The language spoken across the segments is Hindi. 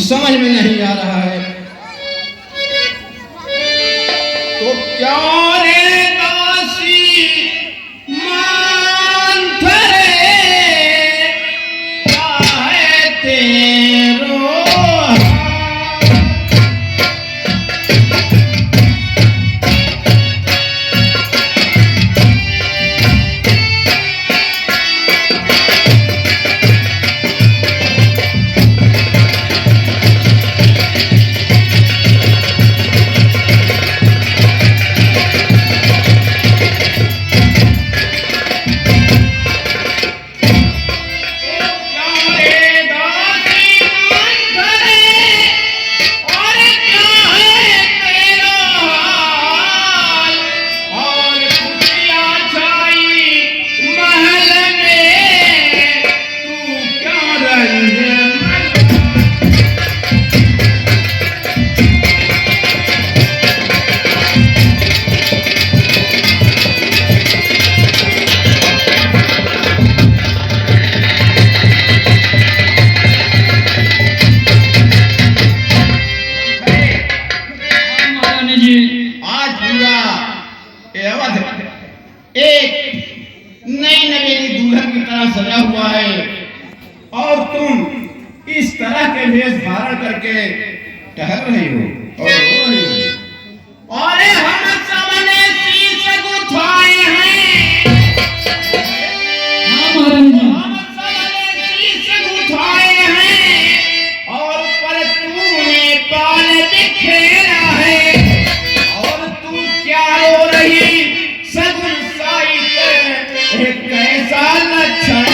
समझ में नहीं आ रहा है। तो क्या रे दासी मानथरे, क्या है तेरो एक नई नवेली दुल्हन की तरह सजा हुआ है और तुम इस तरह के वेश धारण करके टहल रही हो और रो रही हो। और हम सबने शीश गुथाए हैं, हम सबने शीश गुथाए हैं और पर तूने बाल बिखेरा है और तू क्या रो रही सगुन कैसा लक्षण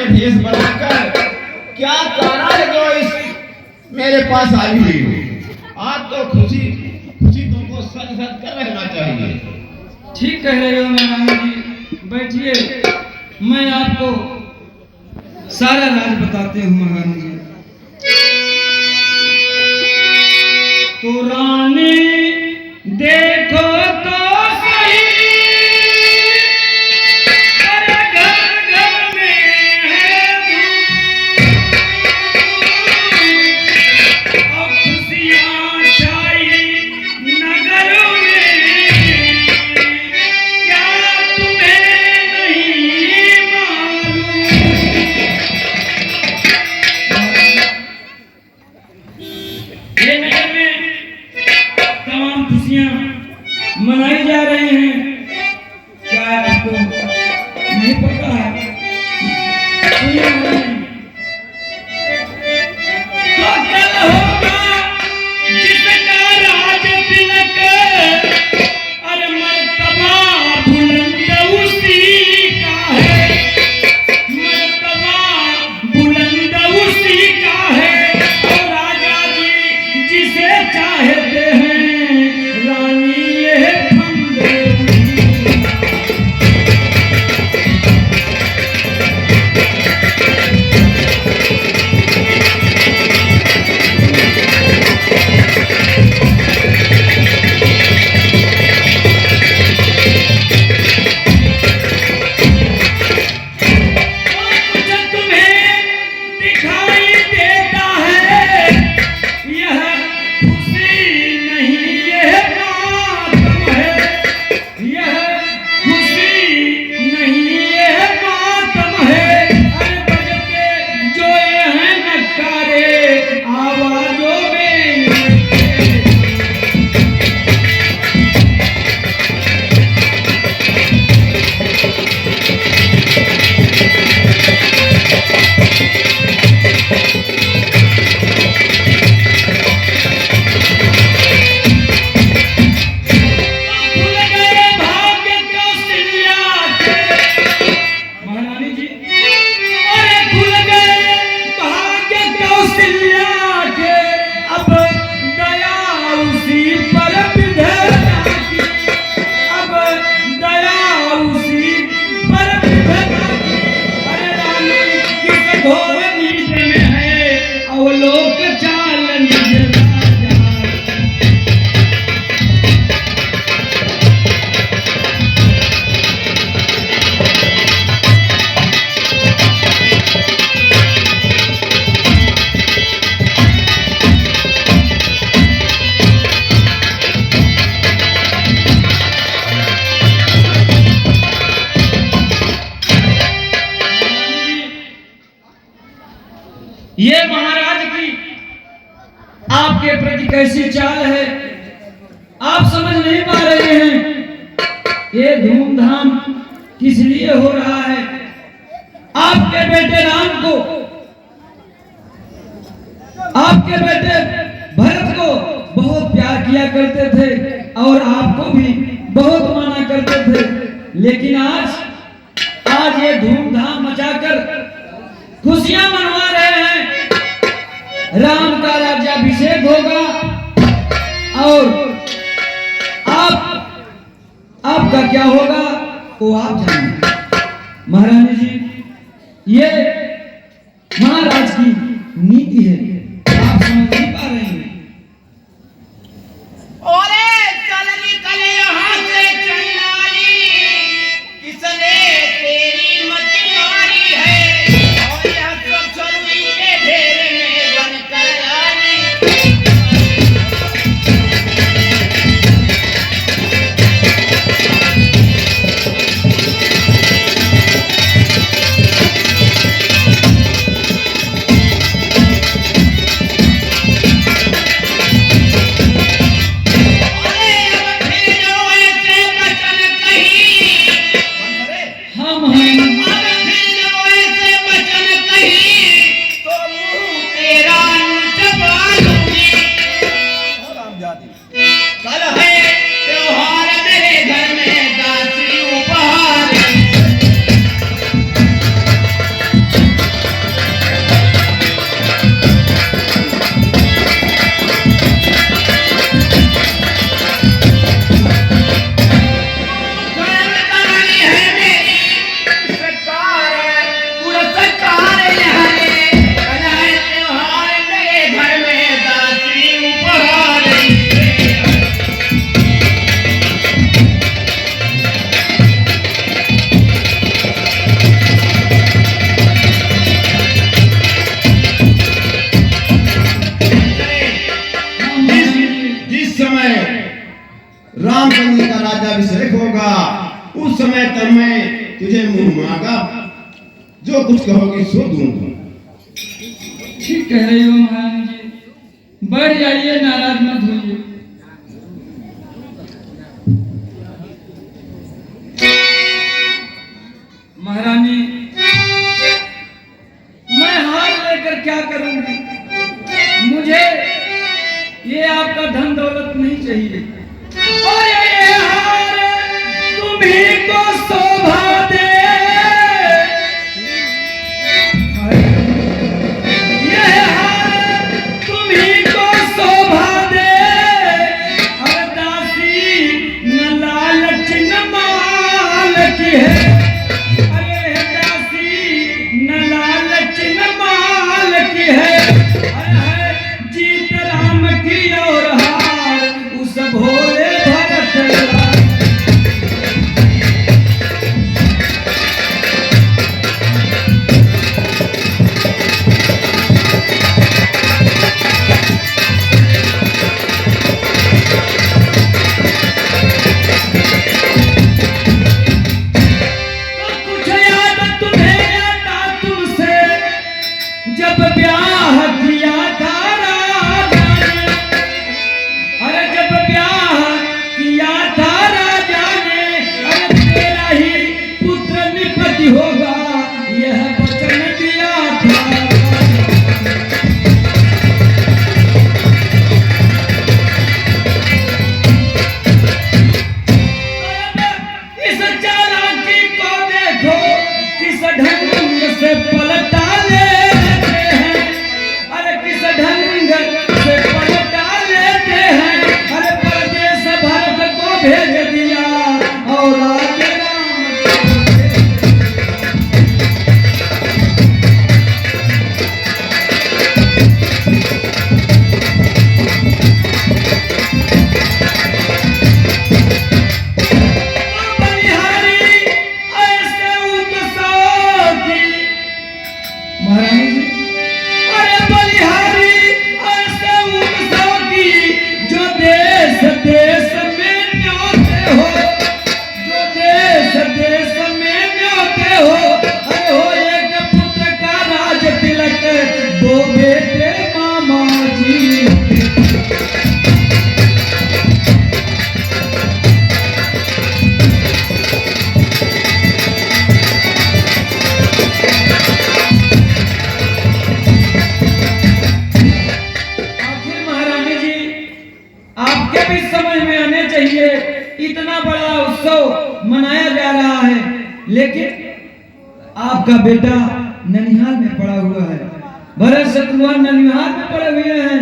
भेष बनाकर क्या कारण है जो इस मेरे पास आई हुई हो। आज तो खुशी खुशी तुमको सच सच कर रहना चाहिए। ठीक कह रहे हो महारानी जी, बैठिए मैं आपको सारा राज बताते हूँ महारानी जी। तो रानी देखो तो ये महाराज की आपके प्रति कैसी चाल है आप समझ नहीं पा रहे हैं। ये धूमधाम किस लिए हो रहा है? आपके बेटे राम को, आपके बेटे भरत को बहुत प्यार किया करते थे और आपको भी बहुत माना करते थे, लेकिन आज ये धूमधाम मचाकर खुशियां मनवा रहे हैं। राम का राज्याभिषेक होगा और आपका क्या होगा वो आप जानिए। महारानी जी, ये महाराज की नीति है, आप समझ नहीं पा रहे हैं। ओरे चल निकले यहाँ से चंडाली, किसने तेरी मति मारी है? और यह सब चरुई के ढेर में बनकर आई। कल है त्योहार मेरे घर में दासी उपहार। सरकारी है मेरी सरकार, पुरस्कार यहाँ है। कल है त्योहार मेरे घर में दासी उपहार। जिस समय रामचंद्र का राज्याभिषेक होगा उस समय तक मैं तुझे मुंह मांगा जो कुछ कहोगी सो दूंगा। ठीक कह रही हो महारानी जी, बढ़ जाइए, नाराज मत होइए। महारानी, मैं हार लेकर क्या करूंगी? मुझे ये आपका धन दौलत नहीं चाहिए। और ये हार तुम्हीं को शोभा दे, ये हार तुम्हीं को शोभा दे। हर दासी न लालच न माल की है, अरे दासी न लालच न माल की है। जीत राम की और हार उस भोले भरत। इतना बड़ा उत्सव मनाया जा रहा है, लेकिन आपका बेटा ननिहाल में पड़ा हुआ है, भरत शत्रुघ्न ननिहाल में पड़े हुए हैं।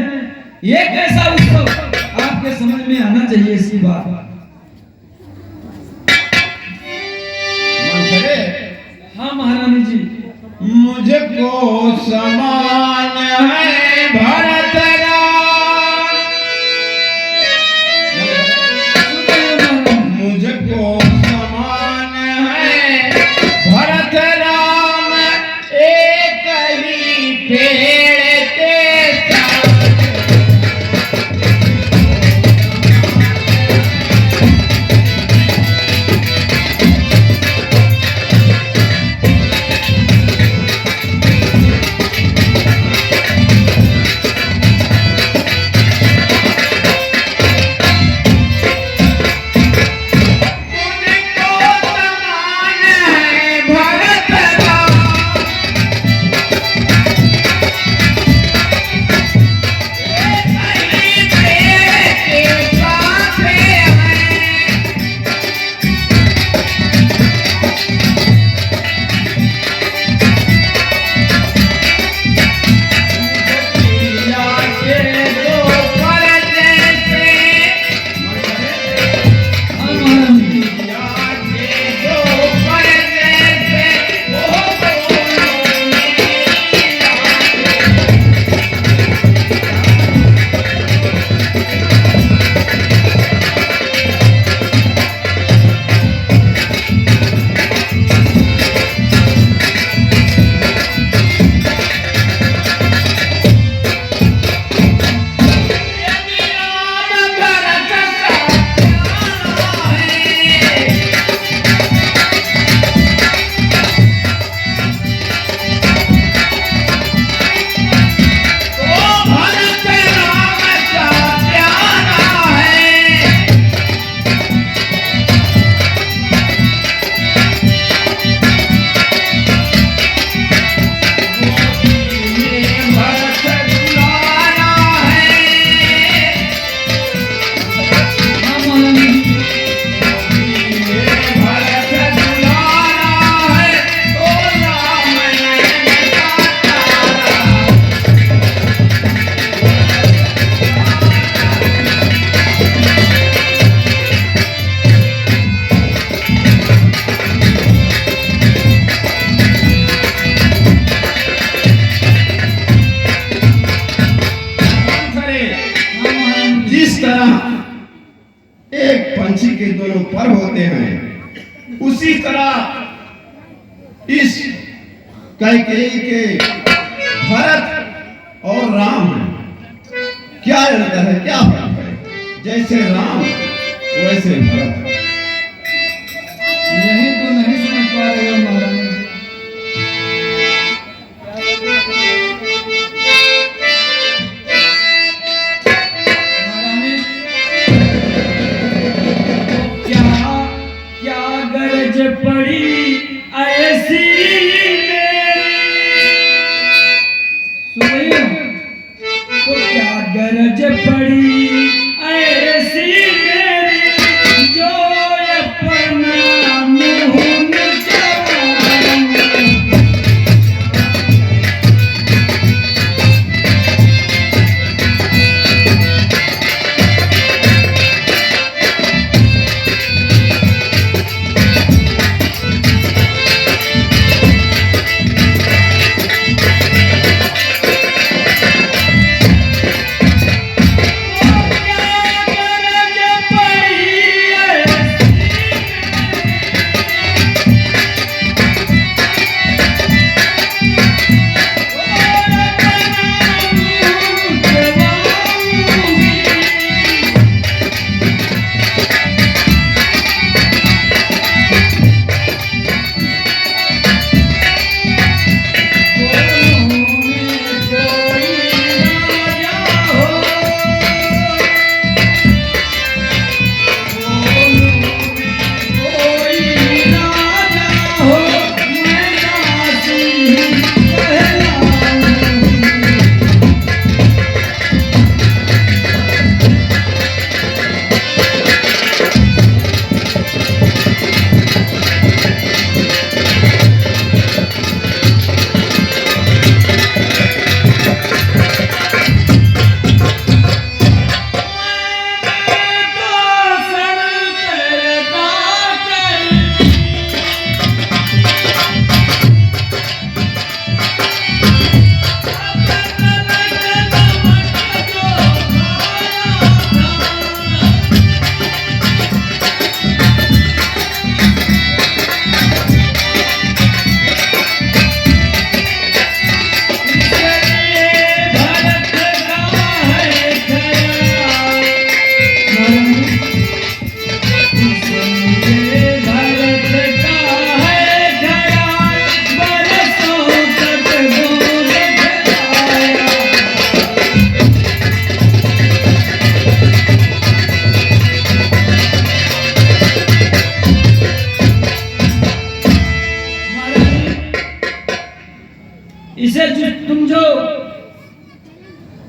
ये कैसा उत्सव आपके समझ में आना चाहिए इसकी बात। मंथरे, हाँ महारानी जी। मुझको समान है भरत राम, मुझको समान है भरत राम, एक ही पेड़ के साथ। पंछी के दोनों पर होते हैं, उसी तरह इस कैकेयी के भरत और राम क्या अंतर है, क्या फर्क है? जैसे राम वैसे भरत। यही तो नहीं समझ पा रहे हो महारानी। पड़ी ऐसी सुनियो तो क्या गरज पड़ी ऐसी मेरी जो अपना मुँह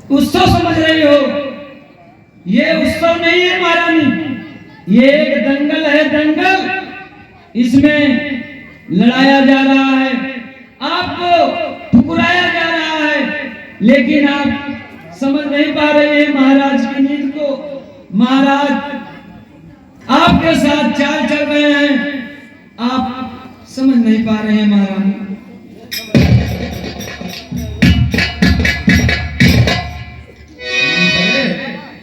उत्सव समझ रही हो। ये उत्सव नहीं है महारानी, ये एक दंगल है, दंगल। इसमें लड़ाया जा रहा है, आपको ठुकराया जा रहा है, लेकिन आप समझ नहीं पा रहे हैं महाराज की नीति को। महाराज आपके साथ चाल चल रहे हैं, आप समझ नहीं पा रहे हैं महारानी।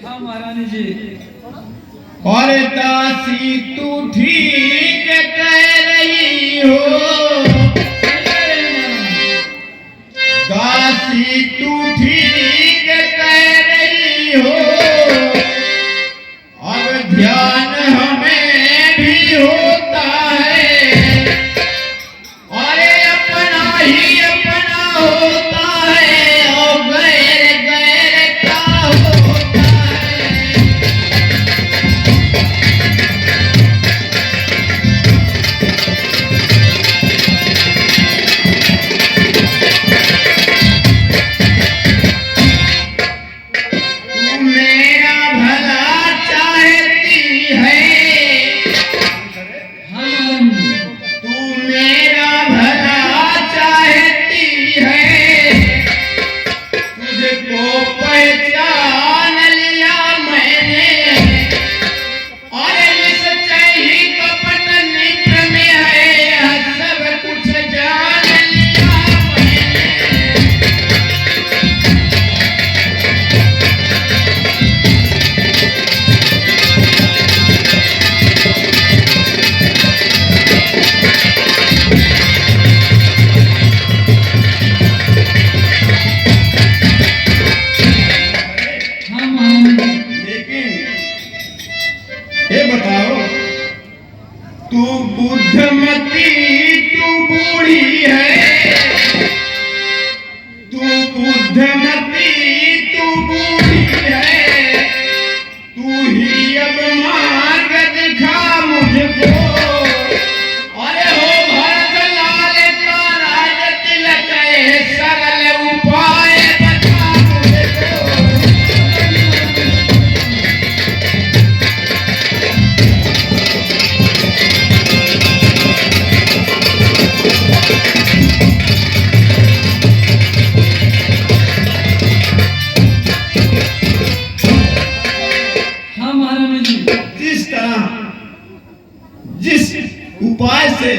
हाँ महारानी जी। और दासी तू ठीक कह रही हो, दासी तू ठीक कह रही हो, अब ध्यान हमें भी होता है, और अपना ही अपना होता है, और गैर गैर का होता है। तू मेरा भला चाहती है, हाँ महारानी। तू मेरा भला चाहती है, तुझको पहचान लिया मैंने, और निश्चय ही कपट नित्र में है, यह सब कुछ जान लिया मैंने। हाँ महारानी। लेकिन ये बताओ, तू बुद्धमती तू बूढ़ी है, तू बुद्धमती तू बूढ़ी है, तू ही अब मार्ग दिखा मुझको, अरे हो भरत लाल का राज तिलक, ये सरल उपाय बता मुझको। हाँ महारानी जी। जिस तरह, जिस उपाय से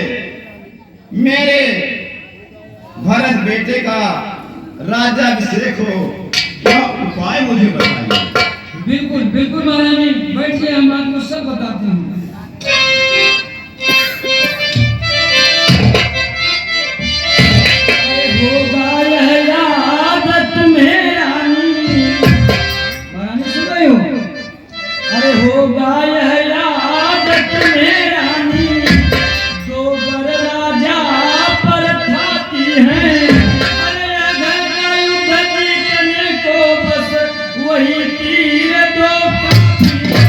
मेरे भरत बेटे का राज्याभिषेक हो, वह उपाय मुझे बताइए। बिल्कुल बिल्कुल महारानी, बैठिए, हम आपको सब बताते हैं। अरे होगा यह आदत में रानी, महारानी सुन रही हो? अरे होगा यह आदत में रानी, दो बर राजा पर खाती है, अरे अगर का युद्ध जीतने को बस वही तीर दो काफी है।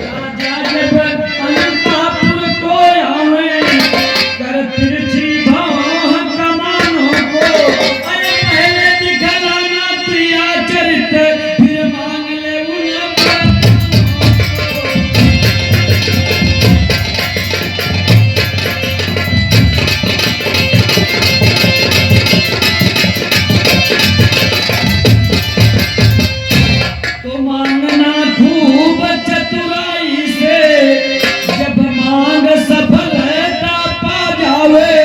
राजा जब अंतापुर को आवे, कर तिरछी भाव कमानों को, अरे पहले दिखलाना प्रिया चरित्र, फिर मांग ले उन पर। तो मांगना खूब चतुराई से, जब मांग सफलता पा जावे,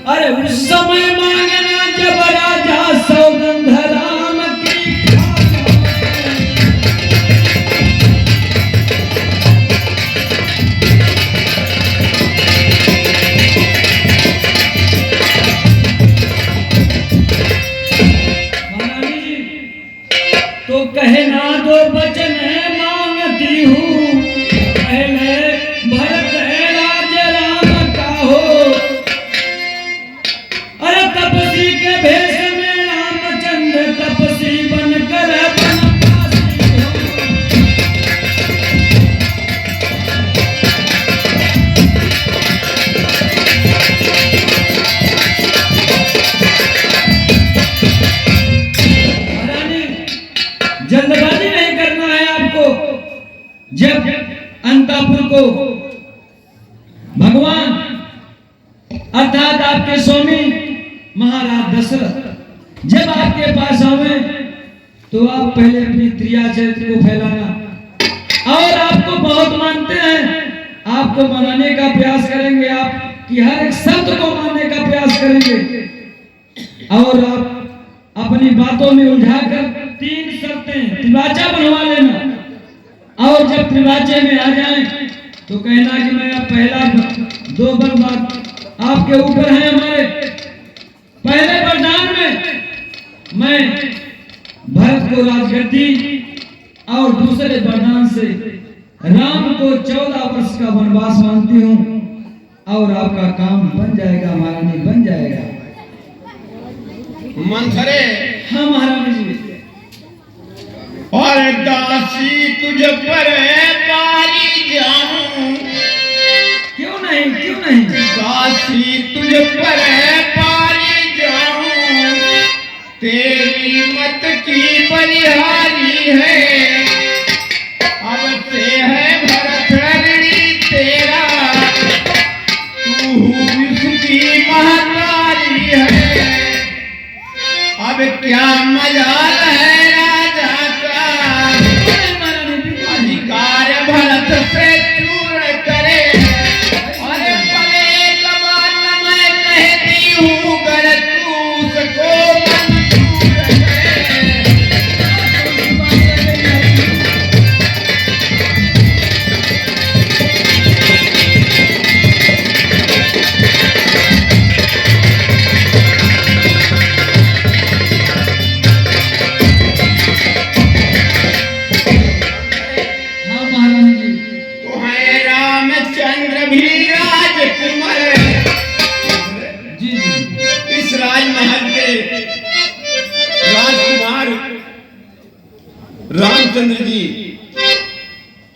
अरे उस समय मांगना जब राजा सौगंध राम की खा जावे। महारानी जी, तो कहना दो वचन मांगती हूँ, पहले भरत राज राम का हो, अरे तपसी के भेष में रामचंद्र तपसी बन जब अंतापुर को भगवान अर्थात आपके स्वामी महाराज दशरथ जब आपके पास आवे तो आप पहले अपनी क्रिया चरित्र को फैलाना और आपको बहुत मानते हैं, आपको मनाने का प्रयास करेंगे, आपकी हर एक शब्द को मानने का प्रयास करेंगे और आप अपनी बातों में उलझाकर 3 शर्तें त्रिवाचा बनवा लेना और जब त्रिवाचे में आ जाएं तो कहना कि मैं अब पहला 2 बात आपके ऊपर है। हमारे पहले वरदान में मैं भरत को राजगद्दी और दूसरे वरदान से राम को 14 वर्ष का वनवास मांगती हूँ और आपका काम बन जाएगा, महारानी बन जाएगा। मंथरे, हाँ महारानी जी। और दासी तुझ पर पारी जाऊं, क्यों नहीं दासी तुझ पर पारी जाऊं, तेरी मत की बलिहारी है, अब से है भरत ऋणी तेरा, तू इसकी महतारी है, अब क्या मजाल है राजा का, अधिकार भरत से चूर करे, अरे पले कमान मैं कहती हूँ गर तू उसको मंजूर करे। हाँ महारानी जी। तो है रामचंद्र भी राजकुमार, जी जी इस राजमहल के राजकुमार रामचंद्र जी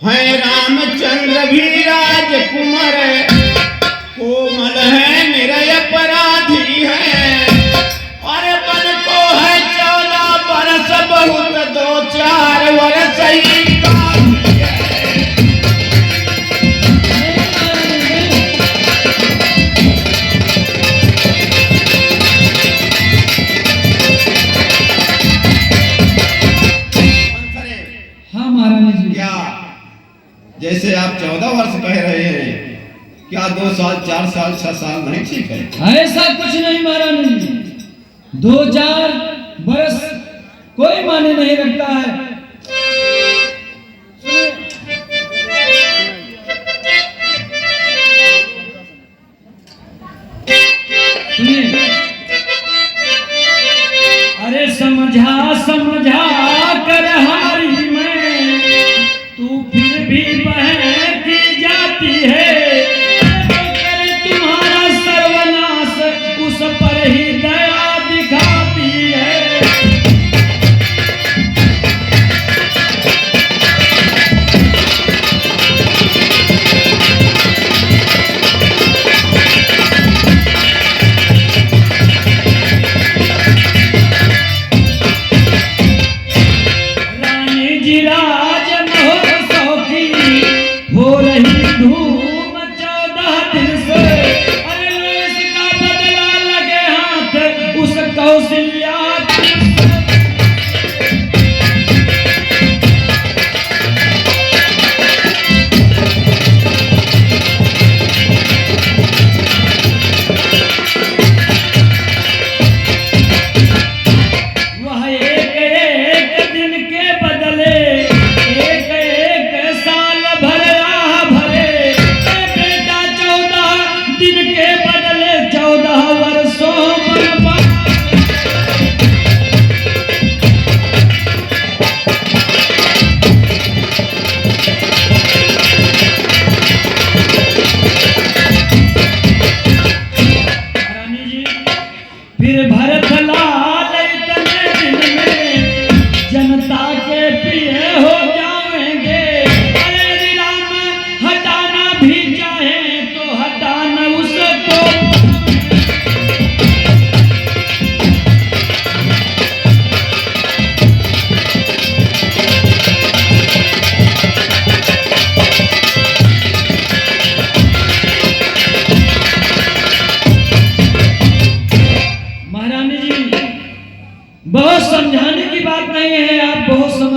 हैं, रामचंद्र भी राजकुमार, कोमल है निरय अपराधी है, अरे बन को है 14 बरस बहुत 2-4 वर्ष ही काफी है। हाँ महारानी जी। क्या जैसे आप 14 वर्ष कह रहे हैं, क्या 2 साल 4 साल 6 साल नहीं ठीक है? ऐसा कुछ नहीं महारानी जी, 2-4 बरस कोई माने नहीं रखता है। सुनिए, अरे समझा कर हारी मैं, तू फिर भी बहकी जाती है, तो करे तुम्हारा सर्वनाश उस पर ही दया दिखाती है।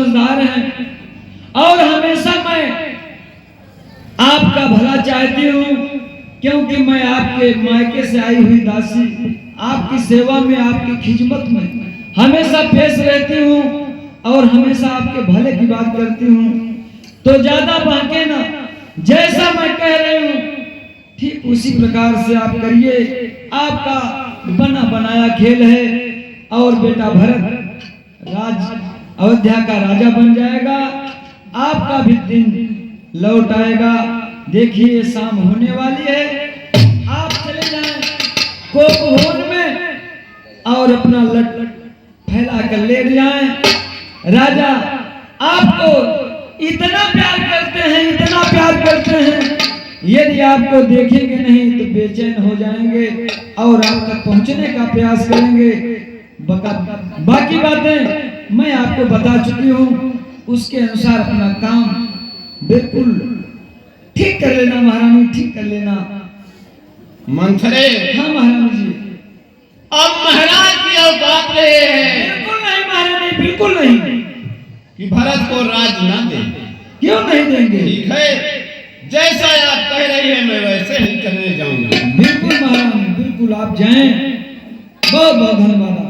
समझदार हैं और हमेशा मैं आपका भला चाहती हूँ, क्योंकि मैं आपके मायके से आई हुई दासी आपकी सेवा में, आपकी खिदमत में हमेशा पेश रहती हूँ और हमेशा आपके भले की बात करती हूँ। तो ज्यादा बहके ना, जैसा मैं कह रही हूँ ठीक उसी प्रकार से आप करिए। आपका बना बनाया खेल है और बेटा भरत अयोध्या का राजा बन जाएगा, आपका भी दिन लौट आएगा। देखिए शाम होने वाली है, आप चले जाएं कोपभवन में और अपना लट फैला कर लेट जाएं। राजा आपको इतना प्यार करते हैं, इतना प्यार करते हैं, यदि आपको देखेंगे नहीं तो बेचैन हो जाएंगे और आप तक पहुंचने का प्रयास करेंगे। बाकी बातें मैं आपको बता चुकी हूँ, उसके अनुसार अपना काम बिल्कुल ठीक कर लेना महारानी, ठीक कर लेना। मंथरे, हाँ महारानी जी। अब महाराज की औकात रहे हैं। बिल्कुल नहीं महारानी, बिल्कुल नहीं कि भरत को राज ना दे। क्यों नहीं देंगे? ठीक है, जैसा आप कह रही है मैं वैसे ही करने जाऊंगा। बिल्कुल महारानी, बिल्कुल आप जाएं। बहुत बहुत धन्यवाद।